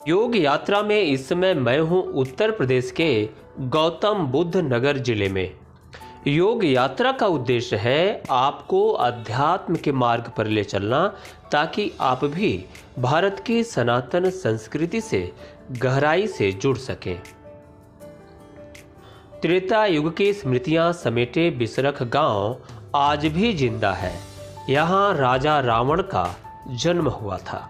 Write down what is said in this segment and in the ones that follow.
योग यात्रा में इस समय मैं हूं उत्तर प्रदेश के गौतम बुद्ध नगर जिले में। योग यात्रा का उद्देश्य है आपको अध्यात्म के मार्ग पर ले चलना, ताकि आप भी भारत की सनातन संस्कृति से गहराई से जुड़ सकें। त्रेता युग की स्मृतियां समेटे बिसरख गांव आज भी जिंदा है। यहाँ राजा रावण का जन्म हुआ था।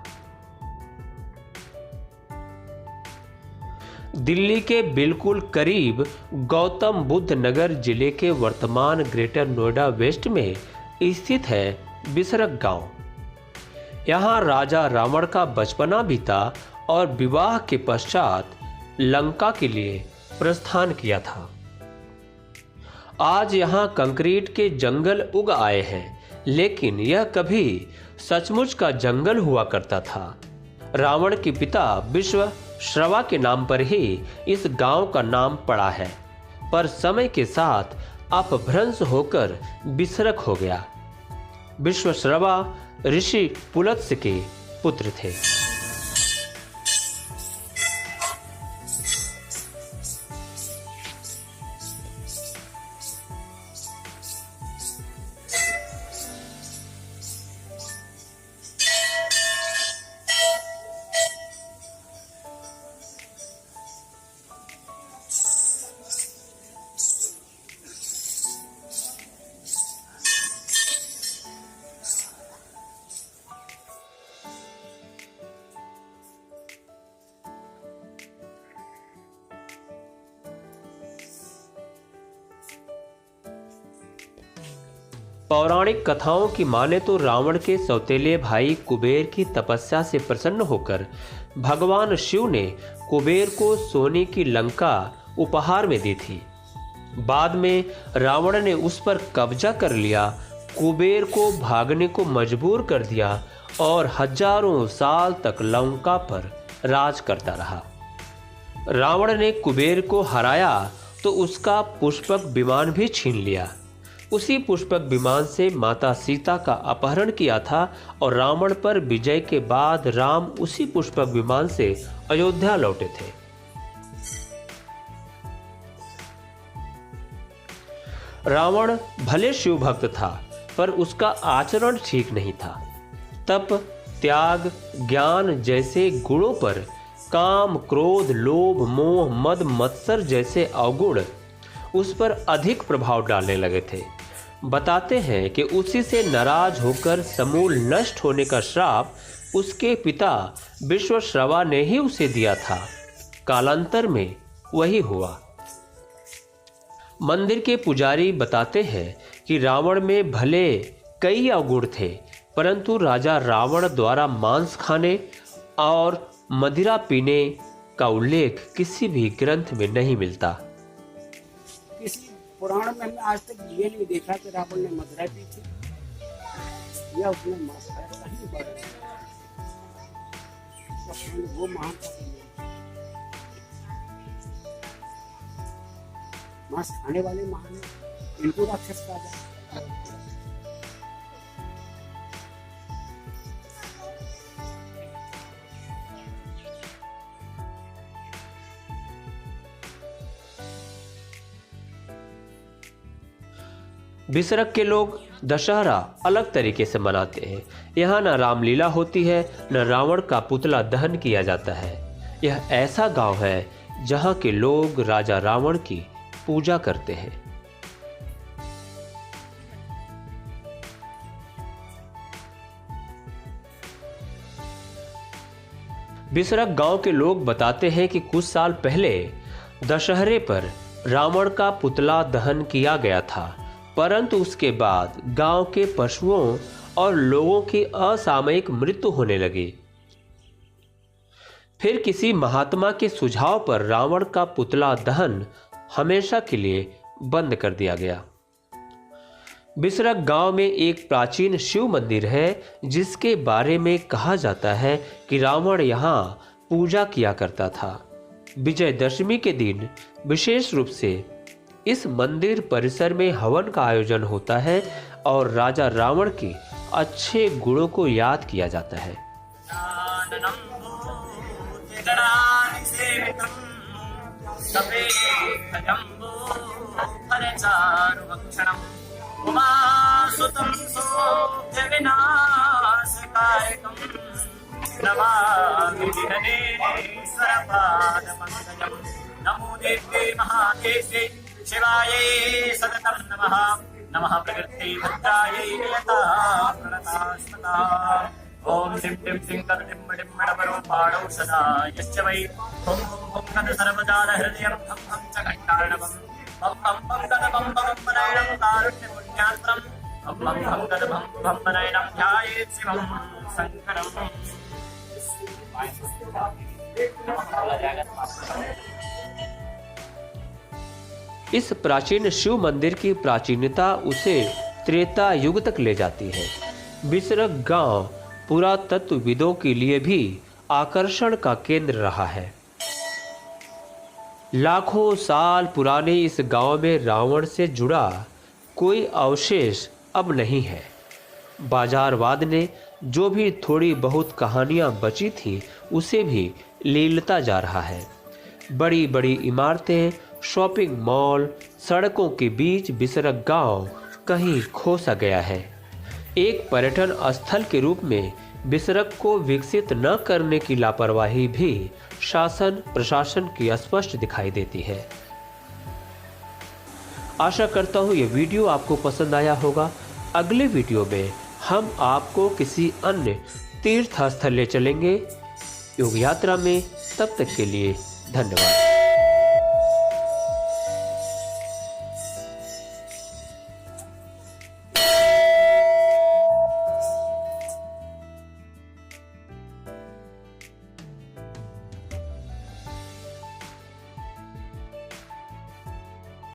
दिल्ली के बिल्कुल करीब गौतम बुद्ध नगर जिले के वर्तमान ग्रेटर नोएडा वेस्ट में स्थित है बिसरख गांव। यहाँ राजा रावण का बचपना बीता और विवाह के पश्चात लंका के लिए प्रस्थान किया था। आज यहाँ कंक्रीट के जंगल उग आए हैं, लेकिन यह कभी सचमुच का जंगल हुआ करता था। रावण के पिता विश्वश्रवा के नाम पर ही इस गांव का नाम पड़ा है, पर समय के साथ अपभ्रंश होकर बिसरख हो गया। विश्वश्रवा ऋषि पुलत्स्य के पुत्र थे। पौराणिक कथाओं की माने तो रावण के सौतेले भाई कुबेर की तपस्या से प्रसन्न होकर भगवान शिव ने कुबेर को सोने की लंका उपहार में दी थी। बाद में रावण ने उस पर कब्जा कर लिया, कुबेर को भागने को मजबूर कर दिया और हजारों साल तक लंका पर राज करता रहा। रावण ने कुबेर को हराया तो उसका पुष्पक विमान भी छीन लिया। उसी पुष्पक विमान से माता सीता का अपहरण किया था और रावण पर विजय के बाद राम उसी पुष्पक विमान से अयोध्या लौटे थे। रावण भले शिव भक्त था, पर उसका आचरण ठीक नहीं था। तप, त्याग, ज्ञान जैसे गुणों पर काम, क्रोध, लोभ, मोह, मद, मत्सर जैसे अवगुण उस पर अधिक प्रभाव डालने लगे थे। बताते हैं कि उसी से नाराज होकर समूल नष्ट होने का श्राप उसके पिता विश्वश्रवा ने ही उसे दिया था। कालांतर में वही हुआ। मंदिर के पुजारी बताते हैं कि रावण में भले कई अवगुण थे, परंतु राजा रावण द्वारा मांस खाने और मदिरा पीने का उल्लेख किसी भी ग्रंथ में नहीं मिलता। किसी पुराण में हमने आज तक ये नहीं देखा कि रावण ने मदिरा पी थी या उसने मांस खाया। कहीं बड़ा वो महान मांस खाने वाले महान है, इनको राक्षस कहा जाए। बिसरख के लोग दशहरा अलग तरीके से मनाते हैं। यहाँ न रामलीला होती है, न रावण का पुतला दहन किया जाता है। यह ऐसा गांव है जहाँ के लोग राजा रावण की पूजा करते हैं। बिसरख गांव के लोग बताते हैं कि कुछ साल पहले दशहरे पर रावण का पुतला दहन किया गया था, परंतु उसके बाद गांव के पशुओं और लोगों की असामयिक मृत्यु होने लगी। फिर किसी महात्मा के सुझाव पर रावण का पुतला दहन हमेशा के लिए बंद कर दिया गया। बिसरख गांव में एक प्राचीन शिव मंदिर है, जिसके बारे में कहा जाता है कि रावण यहाँ पूजा किया करता था। विजयदशमी के दिन विशेष रूप से इस मंदिर परिसर में हवन का आयोजन होता है और राजा रावण के अच्छे गुणों को याद किया जाता है। विगणानि सेवितम् सपेतजम्बो फलचारुभक्षणम् उमासुतं सोऽभ्यविनाशकायकम् नमामि विघ्नेश्वरपादपङ्कजम् नमो देव्यै महादेव्यै शिवायै सततं नमः नमः प्रकृते भद्रायै नियता प्रणतास्मता ॐ टिं टिं टिं कद टिं डिं डमरो पाणौ सदा यश्च वै हुं हुं हुं कद सर्वजालहृदयं हं हं च घण्टार्णवम् बं बं बं कद बं बं बनयनं कारुण्यपुण्यात्रम् बं बं बं कद बं बं बनयनं ध्यायेत् शिवं शङ्करम् इस प्राचीन शिव मंदिर की प्राचीनता उसे त्रेता युग तक ले जाती है। बिसरक गांव पुरातत्वविदों के लिए भी आकर्षण का केंद्र रहा है। लाखों साल पुराने इस गांव में रावण से जुड़ा कोई अवशेष अब नहीं है। बाजारवाद ने जो भी थोड़ी बहुत कहानियां बची थी उसे भी लीलता जा रहा है। बड़ी बड़ी इमारतें, शॉपिंग मॉल, सड़कों के बीच बिसरक गांव कहीं खो सा गया है। एक पर्यटन स्थल के रूप में बिसरक को विकसित न करने की लापरवाही भी शासन प्रशासन की स्पष्ट दिखाई देती है। आशा करता हूँ ये वीडियो आपको पसंद आया होगा। अगले वीडियो में हम आपको किसी अन्य तीर्थ स्थल ले चलेंगे योग यात्रा में। तब तक के लिए धन्यवाद।